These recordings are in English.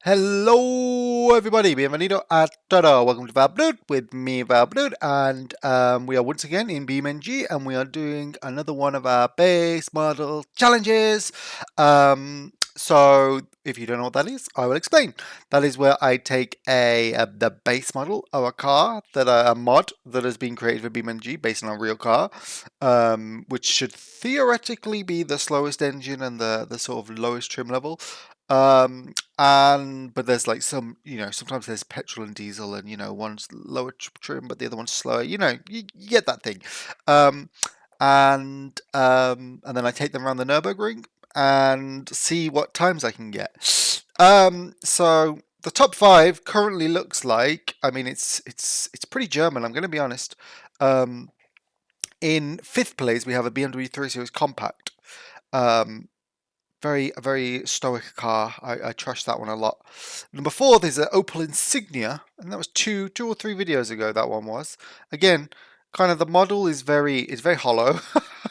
Hello, everybody. Bienvenido a todo. Welcome to Valblood with me, Valblood, and we are once again in BeamNG, and we are doing another one of our base model challenges. So, if you don't know what that is, I will explain. That is where I take the base model of a car a mod that has been created for BeamNG based on a real car, which should theoretically be the slowest engine and the sort of lowest trim level. But there's like sometimes there's petrol and diesel, and one's lower trim but the other one's slower. You get that thing. And then I take them around the Nürburgring and see what times I can get. So the top five currently looks like, I mean, it's pretty German, I'm going to be honest. In fifth place we have a BMW 3 Series Compact. A very stoic car. I trashed that one a lot. Number four, there's an Opel Insignia, and that was two or three videos ago. That one was. Again, kind of the model is very hollow.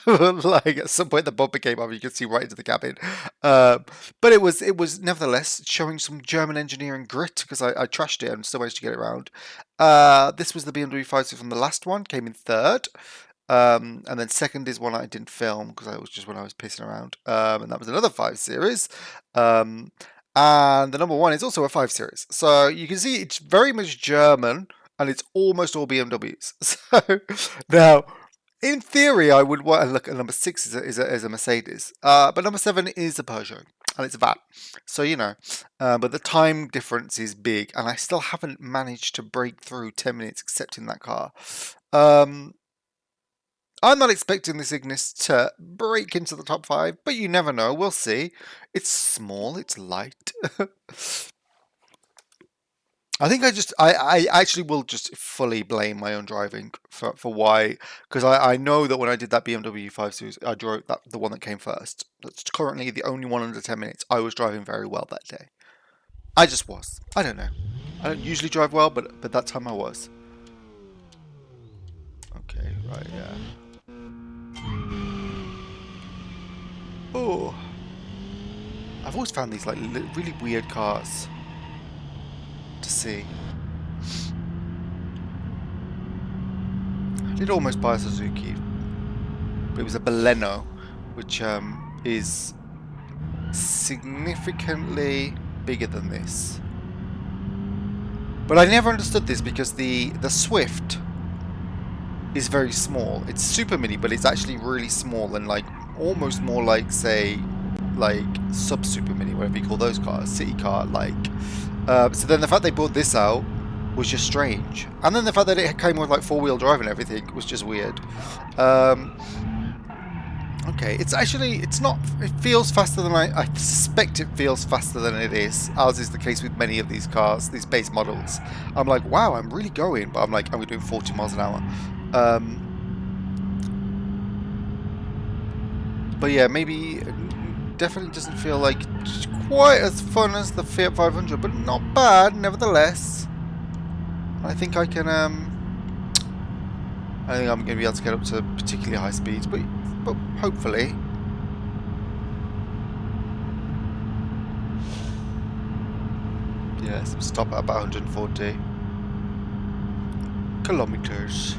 Like at some point the bumper came off, you could see right into the cabin. But it was nevertheless showing some German engineering grit, because I trashed it and still managed to get it around. This was the BMW 5 Series from the last one, came in third. And then second is one I didn't film because it was just when I was pissing around. And that was another 5 Series. And the number one is also a 5 Series. So you can see it's very much German, and it's almost all BMWs. So now, in theory, I would want to look at number 6 is a Mercedes. But number 7 is a Peugeot, and it's a VAT. So, but the time difference is big, and I still haven't managed to break through 10 minutes except in that car. I'm not expecting this Ignis to break into the top 5, but you never know. We'll see. It's small. It's light. I think I actually will just fully blame my own driving for why, because I know that when I did that BMW 5 Series, I drove the one that came first. That's currently the only one under 10 minutes. I was driving very well that day. I just was. I don't know. I don't usually drive well, but that time I was. Okay, right, yeah. Oh, I've always found these like really weird cars to see. I did almost buy a Suzuki, but it was a Baleno, which is significantly bigger than this. But I never understood this, because the Swift is very small. It's super mini, but it's actually really small, and like almost more like, say, like sub super mini, whatever you call those cars, city car like. So then the fact they brought this out was just strange, and then the fact that it came with like 4-wheel drive and everything was just weird. Okay, it's not. It feels faster than I suspect. It feels faster than it is, as is the case with many of these cars, these base models. I'm like, wow, I'm really going, but I'm like, I'm doing 40 miles an hour. But yeah, maybe definitely doesn't feel like quite as fun as the Fiat 500, but not bad nevertheless. I think I can. I think I'm going to be able to get up to particularly high speeds, but hopefully. Yes, stop at about 140 kilometers.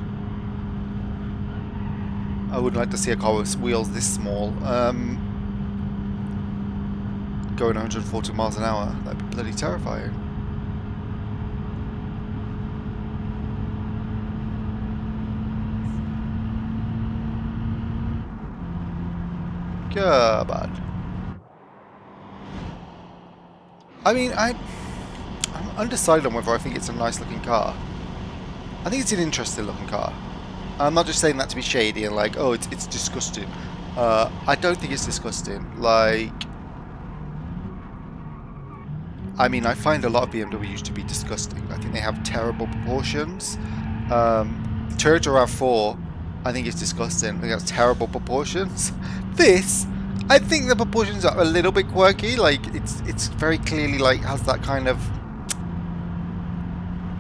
I would like to see a car with wheels this small going 140 miles an hour. That'd be bloody terrifying. God. I mean, I'm undecided on whether I think it's a nice looking car. I think it's an interesting looking car. I'm not just saying that to be shady and like, oh, it's disgusting. I don't think it's disgusting. Like, I mean, I find a lot of BMWs to be disgusting. I think they have terrible proportions. Toyota RAV4, I think it's disgusting. I think it's terrible proportions. This, I think the proportions are a little bit quirky. Like, it's very clearly like has that kind of,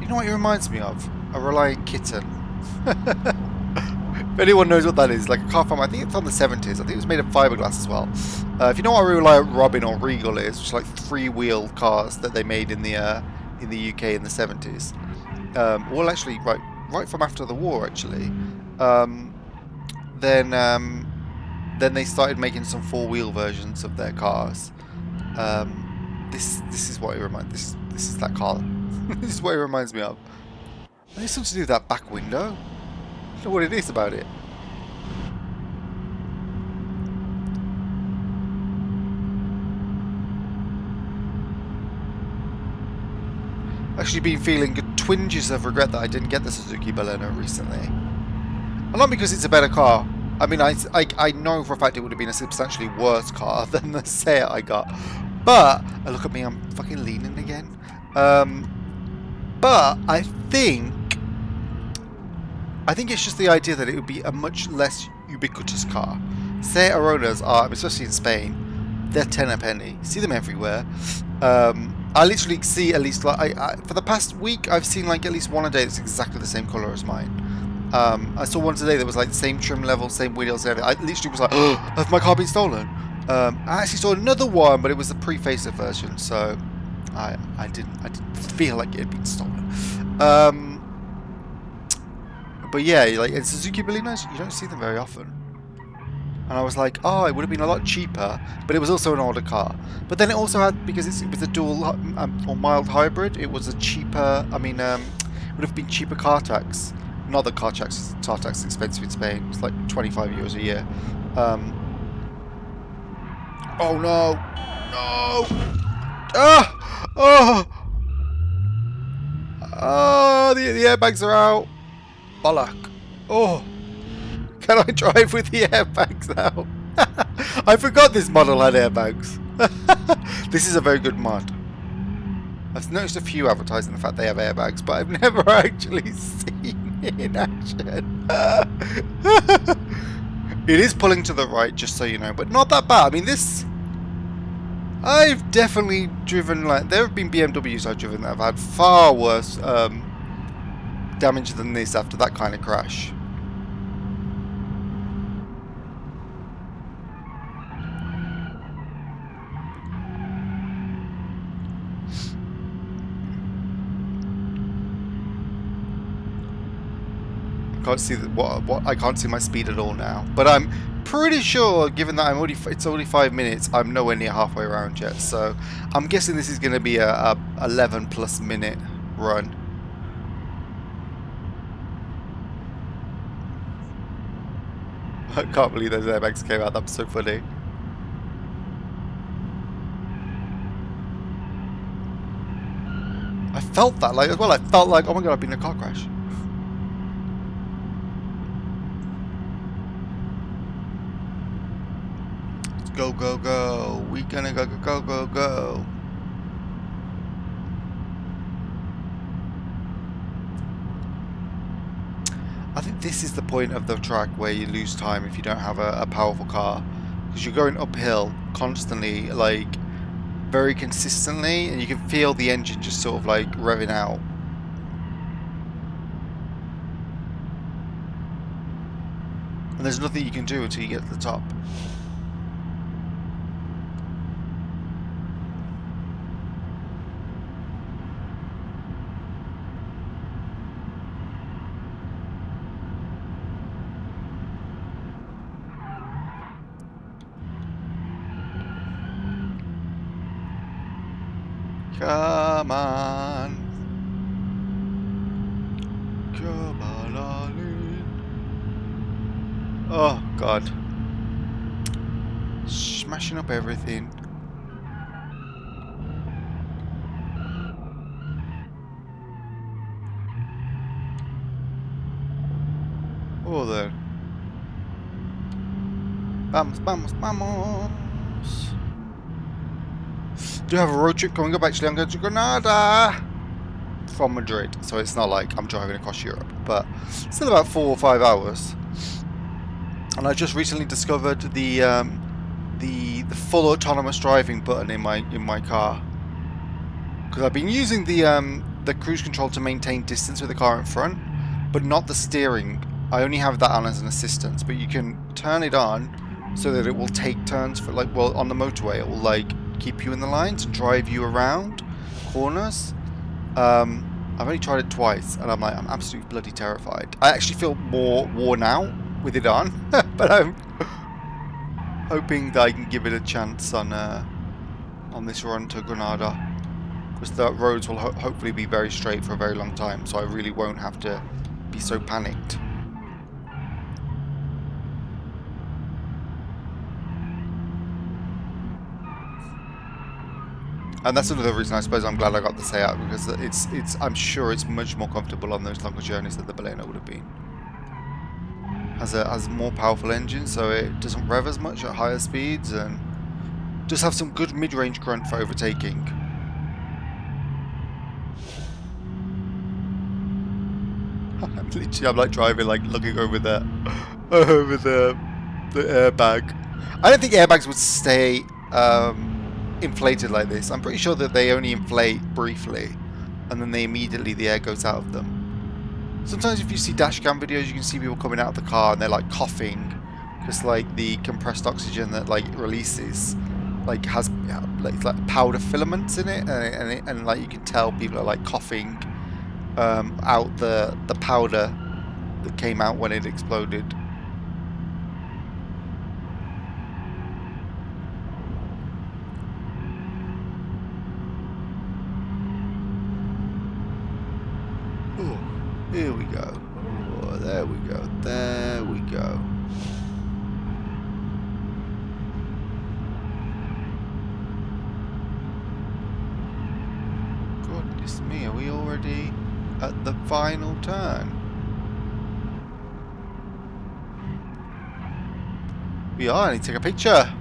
you know what it reminds me of? A Reliant Kitten. anyone knows what that is, like a car from, I think it's from the 70s. I think it was made of fiberglass as well. If you know what a real like Robin or Regal is, which is like three-wheel cars that they made in the UK in the 70s. Well, actually, right from after the war, actually. Then they started making some four-wheel versions of their cars. This is what it reminds. This is that car. This is what it reminds me of. I need something to do with that back window. I don't know what it is about it. Actually been feeling twinges of regret that I didn't get the Suzuki Baleno recently. And not because it's a better car. I mean, I know for a fact it would have been a substantially worse car than the Seat I got. But, look at me, I'm fucking leaning again. But I think it's just the idea that it would be a much less ubiquitous car. Seat Aronas are, especially in Spain, they're 10 a penny. You see them everywhere. I literally see at least, like, for the past week, I've seen like at least one a day that's exactly the same colour as mine. I saw one today that was like the same trim level, same wheels, everything. I literally was like, oh, has my car been stolen? I actually saw another one, but it was the pre-facelift version, so I didn't feel like it had been stolen. But yeah, like in Suzuki Balenos, you don't see them very often. And I was like, oh, it would have been a lot cheaper, but it was also an older car. But then it also had, because it was a dual or mild hybrid, it was a cheaper, it would have been cheaper car tax. Not that car tax is expensive in Spain. It's like 25 euros a year. Oh no! No! Ah! Oh! Oh! The airbags are out. Bollock. Oh! Can I drive with the airbags now? I forgot this model had airbags. This is a very good mod. I've noticed a few advertising the fact they have airbags, but I've never actually seen it in action. It is pulling to the right, just so you know, but not that bad. I mean, this... I've definitely driven, like, there have been BMWs I've driven that have had far worse damage than this after that kind of crash. Can't see what I can't see my speed at all now, but I'm pretty sure, given that it's only 5 minutes, I'm nowhere near halfway around yet. So I'm guessing this is going to be a 11+ minute run. I can't believe those airbags came out. That was so funny. I felt that like as well. I felt like, oh my god, I've been in a car crash. Go, go, go. We gonna go, go, go, go, go. I think this is the point of the track where you lose time if you don't have a powerful car. Because you're going uphill constantly, like, very consistently, and you can feel the engine just sort of like revving out. And there's nothing you can do until you get to the top. Come on. Come on, Arlene. Oh, God. Smashing up everything. Oh, there. Vamos, vamos, vamos. Do have a road trip coming up. Actually, I'm going to Granada from Madrid, so it's not like I'm driving across Europe, but still about 4 or 5 hours. And I just recently discovered the full autonomous driving button in my car, because I've been using the cruise control to maintain distance with the car in front, but not the steering I only have that on as an assistance, but you can turn it on so that it will take turns for like, well, on the motorway, it will like keep you in the lines and drive you around corners. I've only tried it twice, and I'm absolutely bloody terrified. I actually feel more worn out with it on, but I'm hoping that I can give it a chance on this run to Granada, because the roads will hopefully be very straight for a very long time, so I really won't have to be so panicked. And that's another reason I suppose I'm glad I got the Seat, because I'm sure it's much more comfortable on those longer journeys than the Baleno would have been. Has a more powerful engine, so it doesn't rev as much at higher speeds, and does have some good mid-range grunt for overtaking. I'm like driving, like looking over the airbag. I don't think airbags would stay inflated like this. I'm pretty sure that they only inflate briefly, and then the air goes out of them. Sometimes if you see dashcam videos, you can see people coming out of the car and they're like coughing, because like the compressed oxygen that like releases like has like powder filaments in it, and like you can tell people are like coughing out the powder that came out when it exploded. Oh, here we go. Oh, there we go. There we go. Goodness me, are we already at the final turn? We are. I need to take a picture.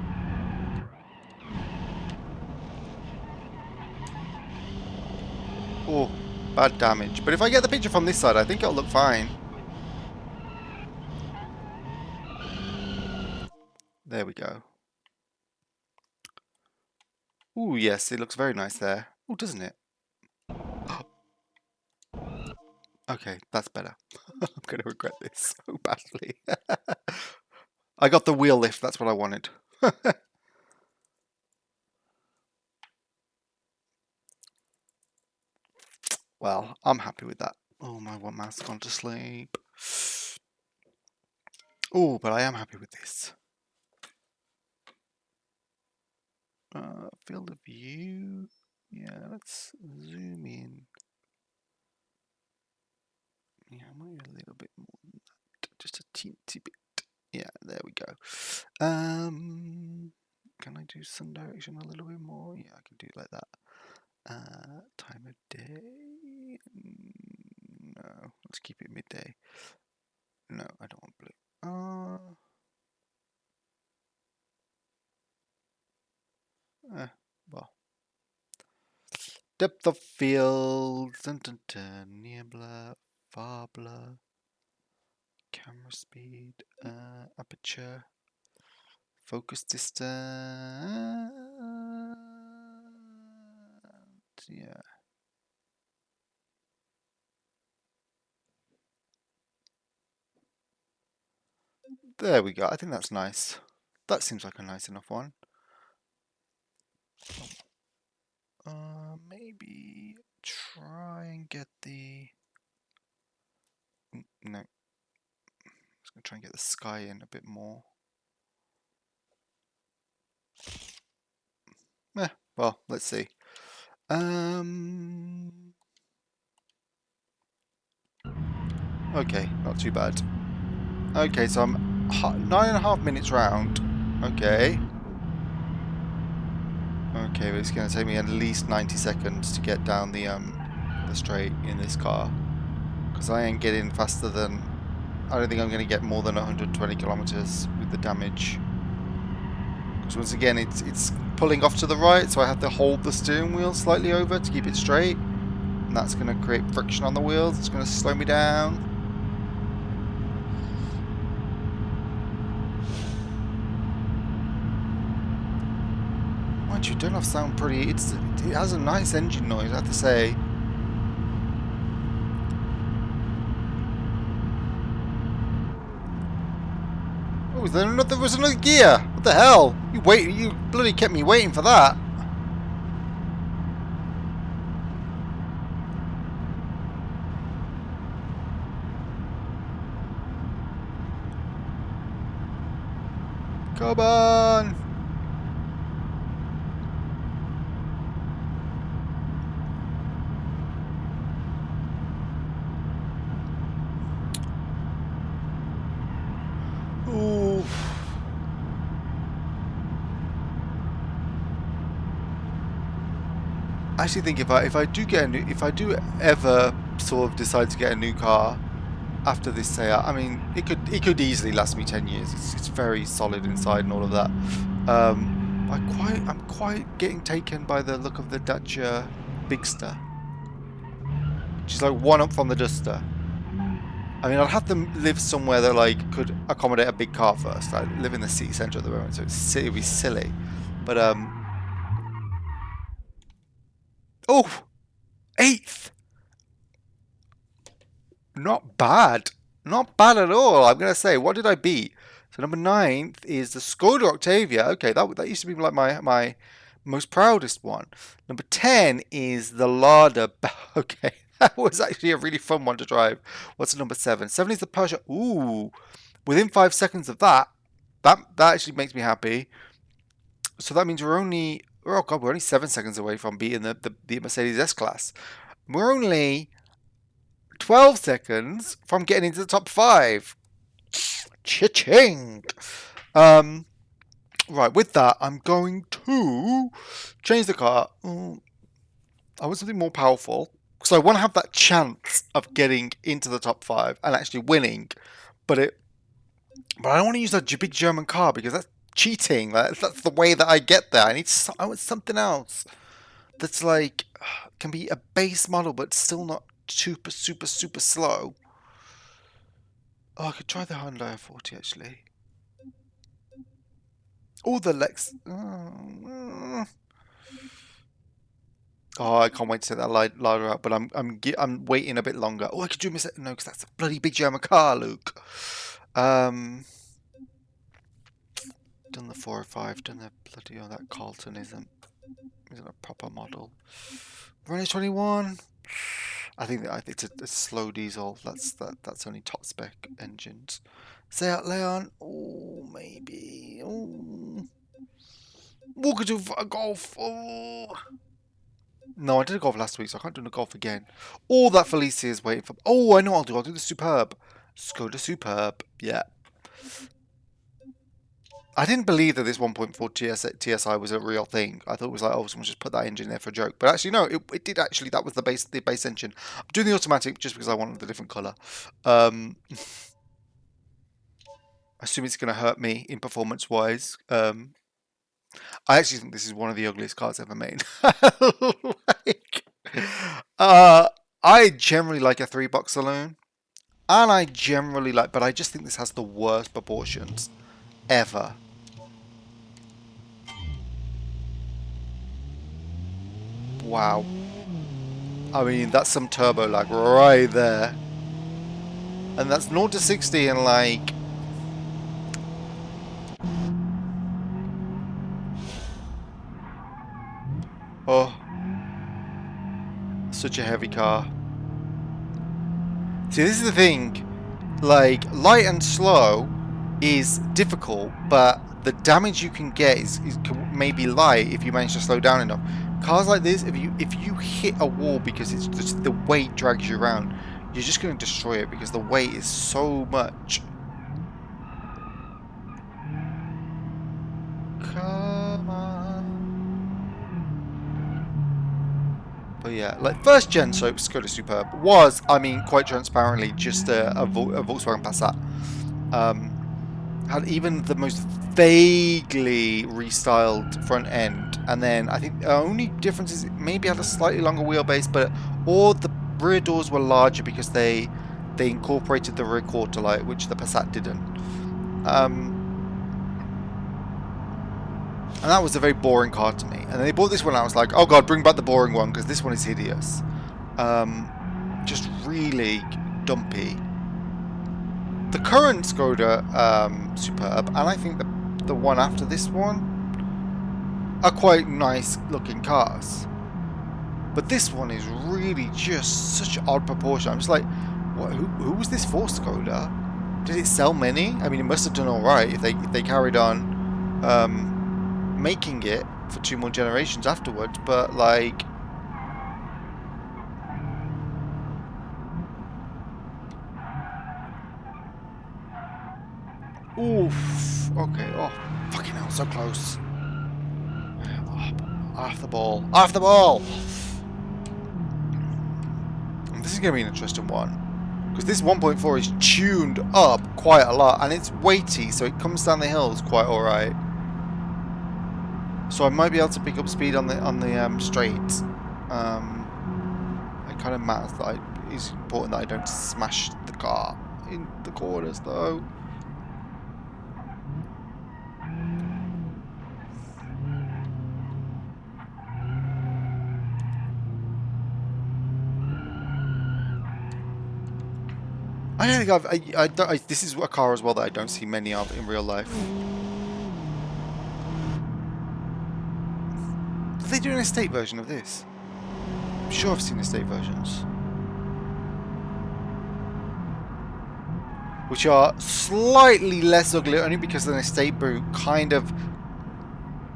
Oh, bad damage. But if I get the picture from this side, I think it'll look fine. There we go. Ooh, yes, it looks very nice there. Oh, doesn't it? Okay, that's better. I'm going to regret this so badly. I got the wheel lift, that's what I wanted. Well, I'm happy with that. Oh, my one mouse has gone to sleep. Oh, but I am happy with this. Field of view. Yeah, let's zoom in. Yeah, maybe a little bit more than that. Just a teensy bit. Yeah, there we go. Can I do sun direction a little bit more? Yeah, I can do it like that. Time of day? No, let's keep it midday. No, I don't want blue. Well. Depth of field. Dun, dun, dun, near blur, far blur. Camera speed. Aperture. Focus distance. Yeah. There we go. I think that's nice. That seems like a nice enough one. Maybe try and get the... No. I'm just going to try and get the sky in a bit more. Well, let's see. Okay, not too bad. Okay, so I'm 9.5 minutes round. Okay. Okay, but it's going to take me at least 90 seconds to get down the straight in this car, because I ain't getting faster than... I don't think I'm going to get more than 120 kilometers with the damage. Because once again, it's pulling off to the right, so I have to hold the steering wheel slightly over to keep it straight, and that's going to create friction on the wheels. It's going to slow me down. Mind you, don't have sound pretty. It has a nice engine noise, I have to say. Oh, there was another gear. What the hell? You bloody kept me waiting for that. Come on. Ooh. I actually think if I do ever sort of decide to get a new car after this sale, I mean it could easily last me 10 years. It's very solid inside and all of that. I'm quite getting taken by the look of the Dacia Bigster. She's like one up from the Duster. I mean, I'd have to live somewhere that like could accommodate a big car first. I live in the city centre at the moment, so it'd be silly. But oh, 8th. Not bad. Not bad at all, I'm going to say. What did I beat? So number 9th is the Skoda Octavia. Okay, that used to be like my most proudest one. Number 10 is the Lada. Okay, that was actually a really fun one to drive. What's number 7? 7 is the Peugeot. Ooh, within 5 seconds of that actually makes me happy. So that means we're only 7 seconds away from beating the Mercedes S-Class. We're only 12 seconds from getting into the top 5. Cha-ching! Right, with that, I'm going to change the car. I want something more powerful. So I want to have that chance of getting into the top 5 and actually winning. But I don't want to use that big German car because that's cheating. That's the way that I get there. I want something else that's like can be a base model but still not super slow. Oh, I could try the Hyundai 40 actually. Oh, the Lex. Oh, I can't wait to take that Lada out, but I'm waiting a bit longer. Oh, I could do miss it. No, because that's a bloody big German car, Luke. Done the 405. Done the bloody. Oh, that Carlton isn't a proper model. Renault 21. I think it's a slow diesel. That's only top spec engines. Seat Leon. Oh, maybe. Oh, we could do a Golf. Oh. No, I did a Golf last week, so I can't do a Golf again. All that Felicia is waiting for. Oh, I know what I'll do. I'll do the Superb. Skoda Superb. Yeah. I didn't believe that this 1.4 TSI was a real thing. I thought it was like, oh, someone just put that engine there for a joke. But actually, no, it did actually. That was the base engine. I'm doing the automatic just because I wanted the different colour. I assume it's going to hurt me in performance-wise. I actually think this is one of the ugliest cars ever made. I generally like a 3-box saloon. And I generally like, but I just think this has the worst proportions ever. Wow. I mean, that's some turbo lag right there. And that's 0 to 60 in like... Oh. Such a heavy car. See, this is the thing. Like, light and slow is difficult, but the damage you can get is maybe light if you manage to slow down enough. Cars like this, if you hit a wall because it's just the weight drags you around, you're just going to destroy it because the weight is so much. Come on. But yeah, like first gen Skoda Superb was, I mean, quite transparently just a Volkswagen Passat. Had even the most vaguely restyled front end, and then I think the only difference is it maybe had a slightly longer wheelbase, but all the rear doors were larger because they incorporated the rear quarter light, which the Passat didn't. And that was a very boring car to me. And then they bought this one and I was like, oh god, bring back the boring one because this one is hideous. Just really dumpy. the current Skoda Superb, and I think the one after this one are quite nice looking cars. But this one is really just such an odd proportion. I'm just like, what, who was this for, Skoda? Did it sell many? I mean, it must have done all right if they carried on making it for 2 more generations afterwards. But like, oof. Okay. Oh, fucking hell, so close. Oh, off the ball. Off the ball. This is going to be an interesting one. Because this 1.4 is tuned up quite a lot. And it's weighty, so it comes down the hills quite alright. So I might be able to pick up speed on the straights. It kind of matters that it's important that I don't smash the car in the corners though. I don't think this is a car as well that I don't see many of in real life. Did they do an estate version of this? I'm sure I've seen estate versions. Which are slightly less ugly, only because an estate boot kind of...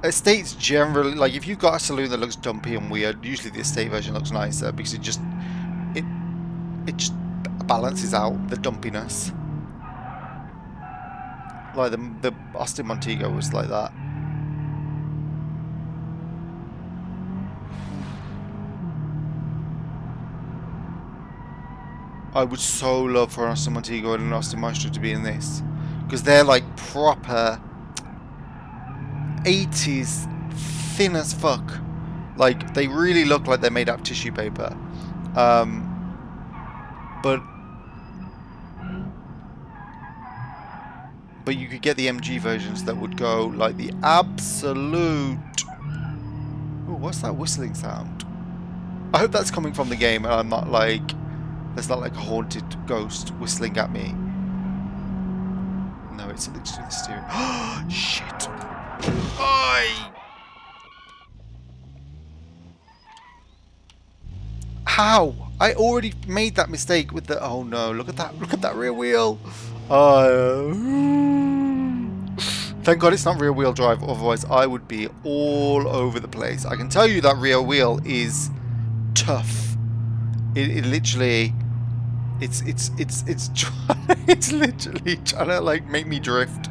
Estates generally, like if you've got a saloon that looks dumpy and weird, usually the estate version looks nicer because it just balances out the dumpiness. Like the Austin Montego was like that. I would so love for an Austin Montego and an Austin Maestro to be in this, because they're like proper 80s thin as fuck. Like they really look like they're made out of tissue paper. But you could get the MG versions that would go like the absolute... Oh, what's that whistling sound? I hope that's coming from the game and I'm not like... There's not like a haunted ghost whistling at me. No, it's something to do with the steering. Oh, shit. How? I already made that mistake with the... Oh no, look at that rear wheel. Thank God it's not rear wheel drive, otherwise I would be all over the place. I can tell you that rear wheel is tough. It literally... It's literally trying to like make me drift.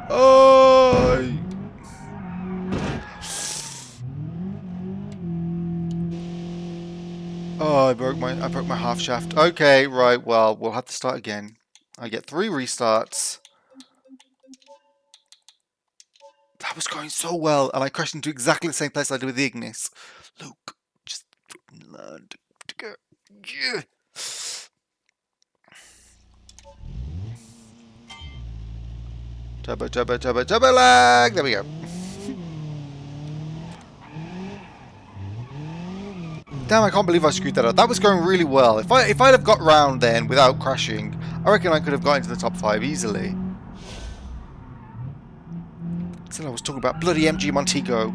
Oh! Oh, I broke my half shaft. Okay, right. Well, we'll have to start again. I get 3 restarts. That was going so well, and I crashed into exactly the same place I did with the Ignis. Luke, just learn to go. Yeah. Turbo lag. There we go. Damn, I can't believe I screwed that up. That was going really well. If I'd have got round then without crashing, I reckon I could have got into the top 5 easily. Still, I was talking about bloody MG Montego.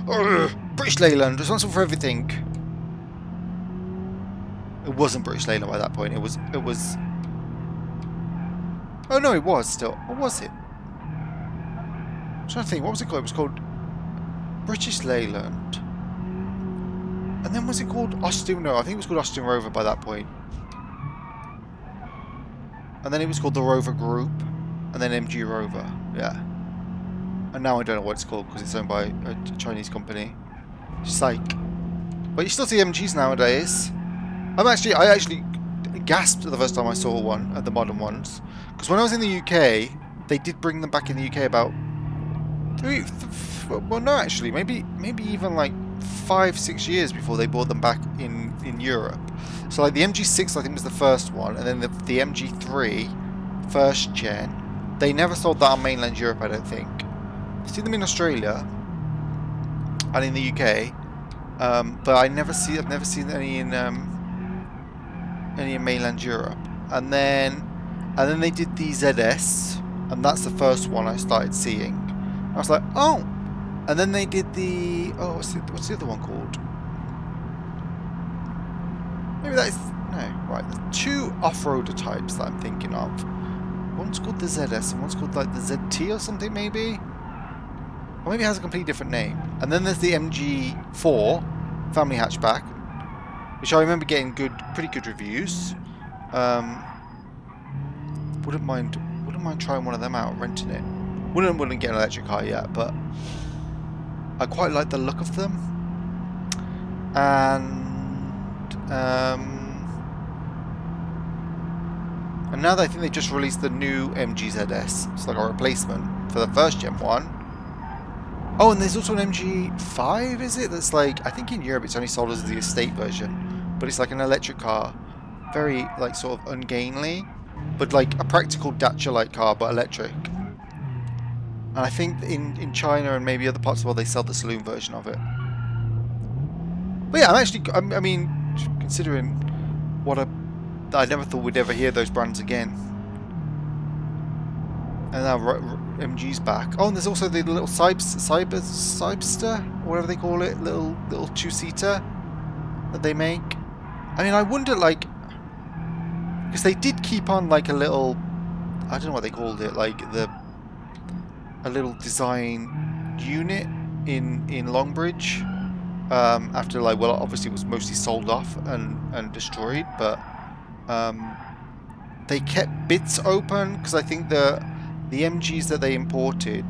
Ugh, British Leyland, responsible for everything. It wasn't British Leyland by that point. It was. Oh no, it was still. What was it? I'm trying to think. What was it called? It was called British Leyland. And then was it called Austin? No, I think it was called Austin Rover by that point. And then it was called the Rover Group. And then MG Rover. Yeah. And now I don't know what it's called because it's owned by a Chinese company. Psych. But you still see MGs nowadays. I actually gasped the first time I saw one at the modern ones. Because when I was in the UK, they did bring them back in the UK about well, no, actually, maybe even like 5-6 years before they brought them back in Europe. So like the MG6 I think was the first one, and then the MG3 first gen, they never sold that on mainland Europe, I don't think. I've seen them in Australia and in the UK, but I've never seen any in mainland Europe. And then they did the ZS, and that's the first one I started seeing. I was like, oh. And then they did the what's the other one called? Maybe that is no right. There's two off-roader types that I'm thinking of. One's called the ZS, and one's called like the ZT or something maybe. Or maybe it has a completely different name. And then there's the MG4 family hatchback, which I remember getting pretty good reviews. Wouldn't mind trying one of them out, renting it. Wouldn't get an electric car yet, but I quite like the look of them. And now I think they just released the new MG ZS. It's like a replacement for the first gen one. Oh, and there's also an MG5, is it? That's like, I think in Europe it's only sold as the estate version, but it's like an electric car. Very, like, sort of ungainly, but like a practical Dacia-like car, but electric. And I think in China and maybe other parts of the world they sell the saloon version of it. But yeah, I mean, considering what I never thought we'd ever hear those brands again. And now MG's back. Oh, and there's also the little Cyberster, or whatever they call it, little two-seater that they make. I mean, I wonder, like, because they did keep on like a little, I don't know what they called it, like a little design unit in Longbridge. After, like, well, obviously it was mostly sold off and destroyed, but they kept bits open because I think the MGs that they imported,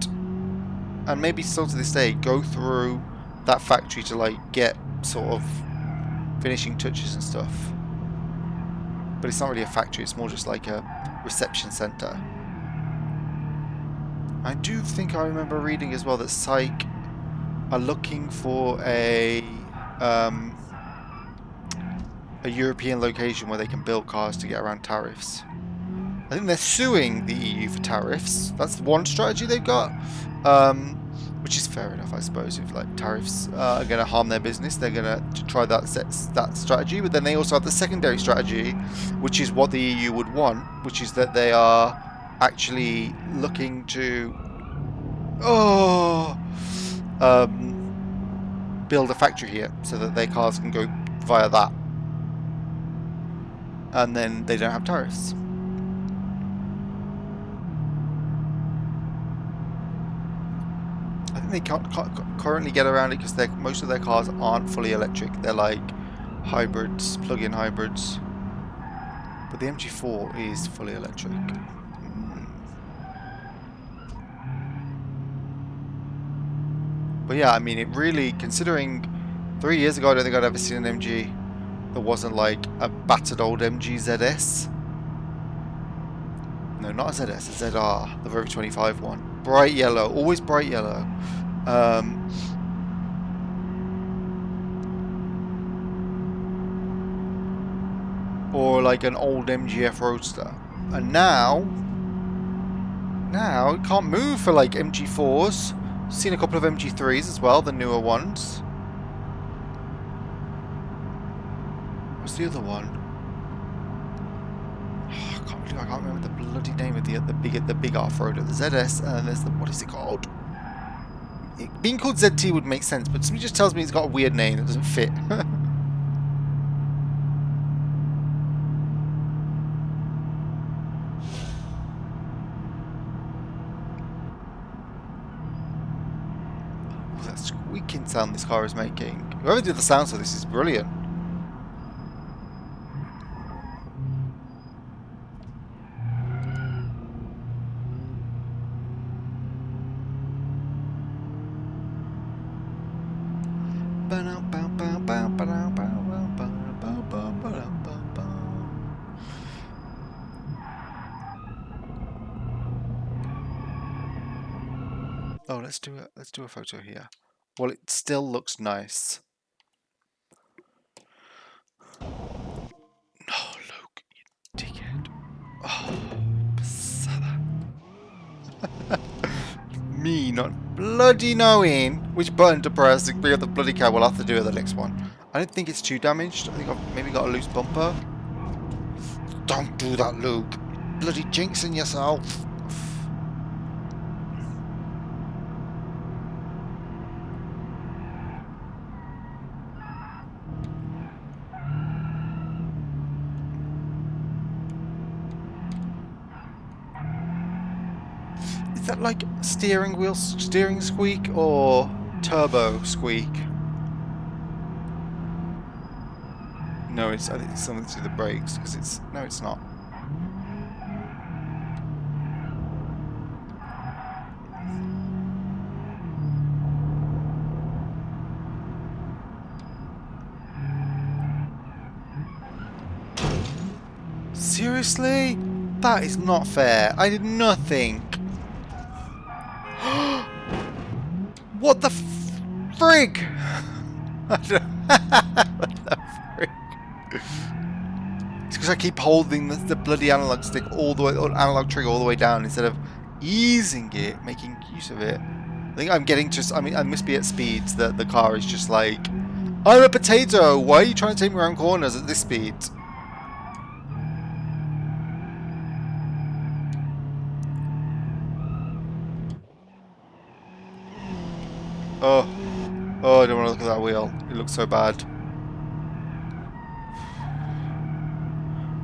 and maybe still to this day, go through that factory to like get sort of finishing touches and stuff. But it's not really a factory, it's more just like a reception center. I do think I remember reading as well that SAIC are looking for a European location where they can build cars to get around tariffs. I think they're suing the EU for tariffs. That's one strategy they've got, which is fair enough, I suppose. If like tariffs are going to harm their business, they're going to try that strategy. But then they also have the secondary strategy, which is what the EU would want, which is that they are actually looking to build a factory here so that their cars can go via that, and then they don't have tariffs. I think they can't currently get around it because most of their cars aren't fully electric. They're like hybrids, plug-in hybrids. But the MG4 is fully electric. But yeah, I mean, it really, considering 3 years ago, I don't think I'd ever seen an MG that wasn't like a battered old MG ZS. No, not a ZS, a ZR, the Rover 25 one. Bright yellow, always bright yellow. Or like an old MGF Roadster. And now it can't move for like MG4s. Seen a couple of MG3s as well, the newer ones. What's the other one? Oh, I can't remember the bloody name of the big off-roader, the ZS, and there's the, what is it called? Being called ZT would make sense, but somebody just tells me it's got a weird name that doesn't fit. That squeaking sound this car is making. Whoever did the sounds for this is brilliant. Oh, let's do a photo here. Well, it still looks nice. No, Luke, you dickhead. Oh, Pasada. Mean. not bloody knowing which button to press to bring up the bloody car. We'll have to do it the next one. I don't think it's too damaged. I think I've maybe got a loose bumper. Don't do that, Luke. Bloody jinxing yourself. Is that like steering squeak or turbo squeak? No, I think it's something to do with the brakes because it's no, it's not. Seriously? That is not fair. I did nothing. What the frig? What the frig? It's because I keep holding the bloody analog stick all the way, or analog trigger all the way down instead of easing it, making use of it. I think I'm getting just. I mean, I must be at speeds that the car is just like, I'm a potato. Why are you trying to take me around corners at this speed? Oh, oh! I don't want to look at that wheel. It looks so bad.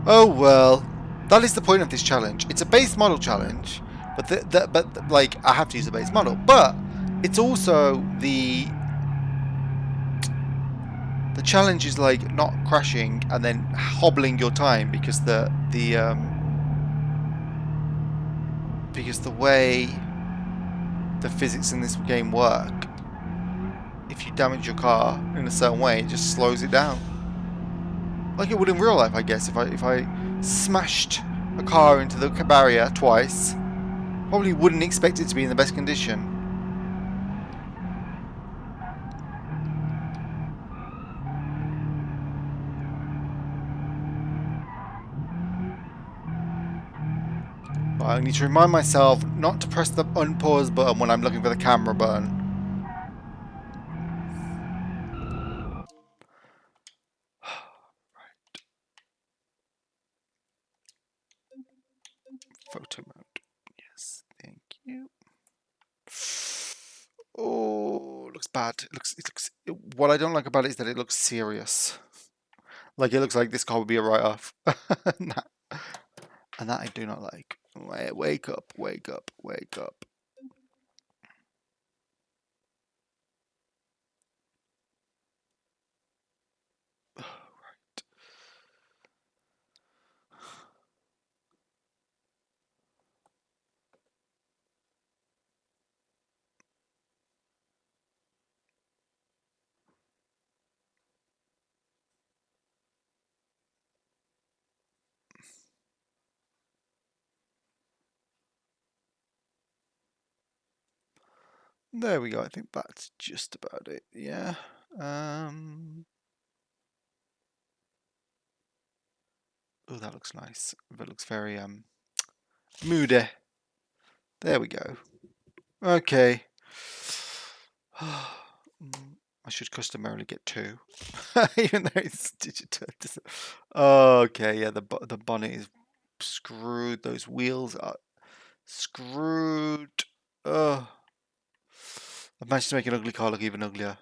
Oh well, that is the point of this challenge. It's a base model challenge, but like I have to use a base model. But it's also the challenge is like not crashing and then hobbling your time because because the way the physics in this game work, if you damage your car in a certain way, it just slows it down. Like it would in real life, I guess. If I smashed a car into the barrier twice, probably wouldn't expect it to be in the best condition. But I need to remind myself not to press the unpause button when I'm looking for the camera button. Photo mode. Yes, thank you. Oh, it looks bad. It looks. What I don't like about it is that it looks serious. Like it looks like this car would be a write-off, and that I do not like. Wake up! Wake up! Wake up! There we go. I think that's just about it. Yeah. Oh, that looks nice. That looks very moody. There we go. Okay. I should customarily get 2, even though it's digital. Okay, yeah, the bonnet is screwed. Those wheels are screwed. Oh, I managed to make an ugly car look even uglier.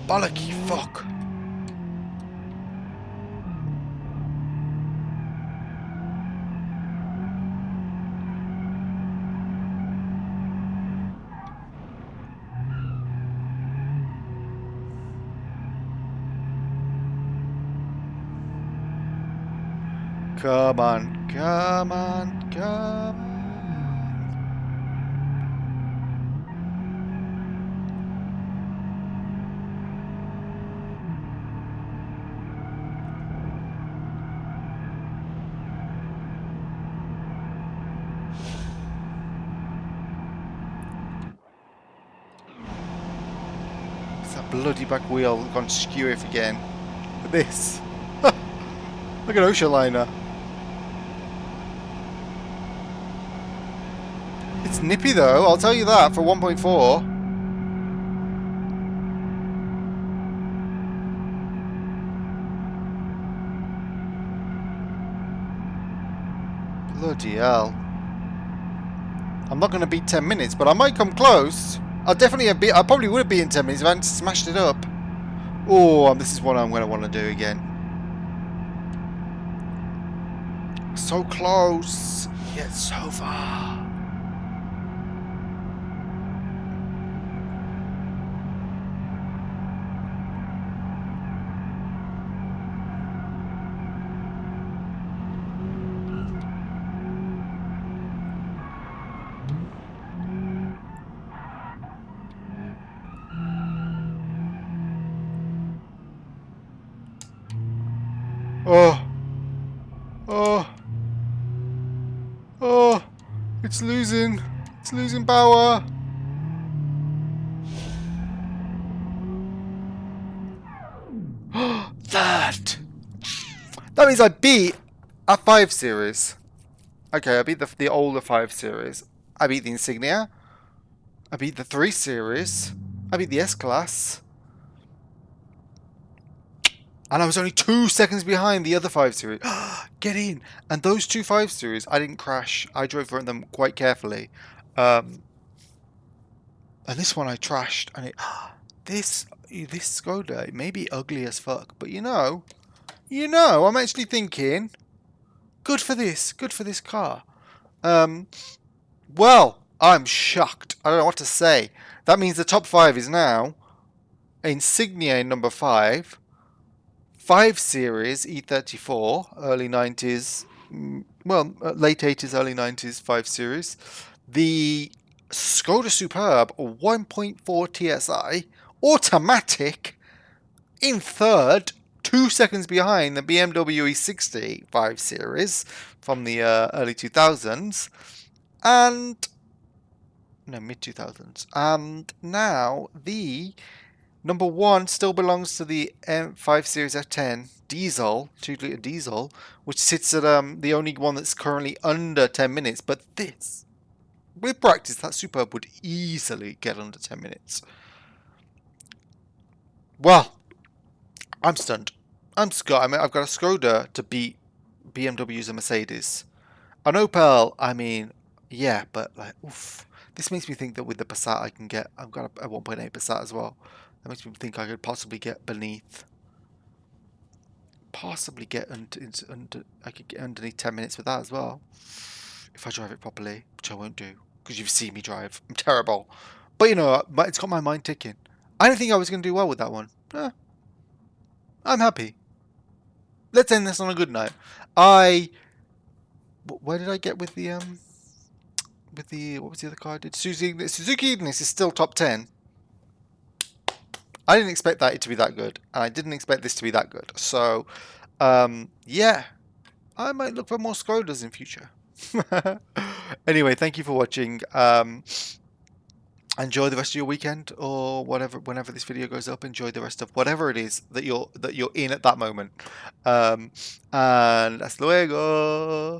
Bollocky fuck. Come on, come on, come on. It's that bloody back wheel gone skew if again. With this. Look at Ocean Liner. It's nippy though, I'll tell you that, for 1.4. Bloody hell. I'm not going to beat 10 minutes, but I might come close. I'll definitely beat. I probably would have beaten 10 minutes if I hadn't smashed it up. Oh, this is what I'm going to want to do again. So close, yet so far. Oh. Oh. Oh. It's losing. It's losing power. That. That means I beat a 5 Series. Okay, I beat the older 5 Series. I beat the Insignia. I beat the 3 Series. I beat the S-Class. And I was only 2 seconds behind the other 5 Series. Get in! And those two 5 Series, I didn't crash. I drove through them quite carefully. And this one I trashed. And it, this Skoda, it may be ugly as fuck. But you know, I'm actually thinking, good for this car. Well, I'm shocked. I don't know what to say. That means the top 5 is now Insignia in number 5. 5 Series E34, early 90s, well, late 80s, early 90s 5 Series. The Skoda Superb 1.4 TSI automatic in third, 2 seconds behind the BMW E60 5 Series from the early 2000s, and no, mid 2000s. And now the number 1 still belongs to the M5 Series F10 diesel, 2-litre diesel, which sits at the only one that's currently under 10 minutes. But this, with practice, that Superb would easily get under 10 minutes. Well, I'm stunned. I'm Scott. I mean, I've got a Skoda to beat BMWs and Mercedes. An Opel, I mean, yeah, but like, oof. This makes me think that with the Passat I can get, I've got a 1.8 Passat as well. That makes me think I could possibly get beneath, I could get underneath 10 minutes with that as well. If I drive it properly, which I won't do, because you've seen me drive. I'm terrible. But you know, it's got my mind ticking. I didn't think I was going to do well with that one. I'm happy. Let's end this on a good note. Where did I get with the, what was the other car I did? Suzuki Ignis is still top 10. I didn't expect that it to be that good, and I didn't expect this to be that good. So, yeah, I might look for more Skodas in future. Anyway, thank you for watching. Enjoy the rest of your weekend, or whatever. Whenever this video goes up, enjoy the rest of whatever it is that you're in at that moment. And hasta luego.